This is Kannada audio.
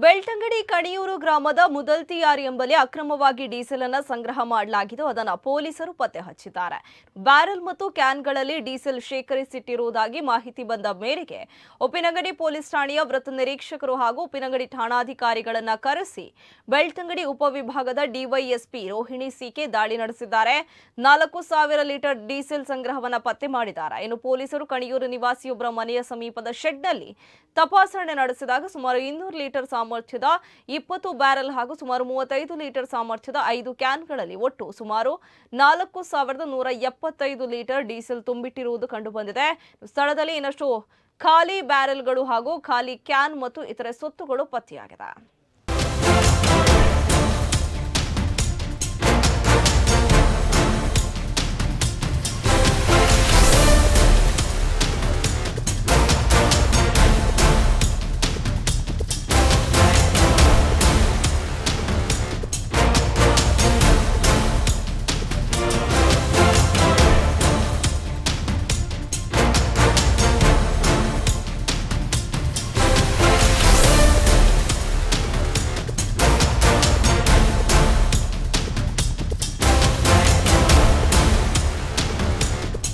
ಬೆಳ್ತಂಗಡಿ ಕಣಿಯೂರು ಗ್ರಾಮದ ಮುದಲ್ತಿಯಾರ್ ಎಂಬಲ್ಲಿ ಅಕ್ರಮವಾಗಿ ಡೀಸೆಲ್ ಅನ್ನು ಸಂಗ್ರಹ ಮಾಡಲಾಗಿದ್ದು ಅದನ್ನು ಪೊಲೀಸರು ಪತ್ತೆ ಹಚ್ಚಿದ್ದಾರೆ. ಬ್ಯಾರೆಲ್ ಮತ್ತು ಕ್ಯಾನ್ಗಳಲ್ಲಿ ಡೀಸೆಲ್ ಶೇಖರಿಸಿಟ್ಟಿರುವುದಾಗಿ ಮಾಹಿತಿ ಬಂದ ಮೇರೆಗೆ ಉಪ್ಪಿನಂಗಡಿ ಪೊಲೀಸ್ ಠಾಣೆಯ ವೃತ್ತ ನಿರೀಕ್ಷಕರು ಹಾಗೂ ಉಪ್ಪಿನಂಗಡಿ ಠಾಣಾಧಿಕಾರಿಗಳನ್ನ ಕರೆಸಿ ಬೆಳ್ತಂಗಡಿ ಉಪವಿಭಾಗದ ಡಿವೈಎಸ್ಪಿ ರೋಹಿಣಿ ಸಿಕೆ ದಾಳಿ ನಡೆಸಿದ್ದಾರೆ. 4,000 ಲೀಟರ್ ಡೀಸೆಲ್ ಸಂಗ್ರಹವನ್ನು ಪತ್ತೆ ಮಾಡಿದ್ದಾರೆ. ಇನ್ನು ಪೊಲೀಸರು ಕಣಿಯೂರು ನಿವಾಸಿಯೊಬ್ಬರ ಮನೆಯ ಸಮೀಪದ ಶೆಡ್ನಲ್ಲಿ ತಪಾಸಣೆ ನಡೆಸಿದಾಗ ಸುಮಾರು 200 ಲೀಟರ್ ಸಾಮರ್ಥ್ಯದ 20 ಬ್ಯಾರೆಲ್ ಹಾಗೂ ಸುಮಾರು 35 ಲೀಟರ್ ಸಾಮರ್ಥ್ಯದ 5 ಕ್ಯಾನ್ಗಳಲ್ಲಿ ಒಟ್ಟು ಸುಮಾರು 4,175 ಲೀಟರ್ ಡೀಸೆಲ್ ತುಂಬಿಟ್ಟಿರುವುದು ಕಂಡುಬಂದಿದೆ. ಸ್ಥಳದಲ್ಲಿ ಇನ್ನಷ್ಟು ಖಾಲಿ ಬ್ಯಾರೆಲ್ಗಳು ಹಾಗೂ ಖಾಲಿ ಕ್ಯಾನ್ ಮತ್ತು ಇತರೆ ಸೊತ್ತುಗಳು ಪತ್ತೆಯಾಗಿದೆ.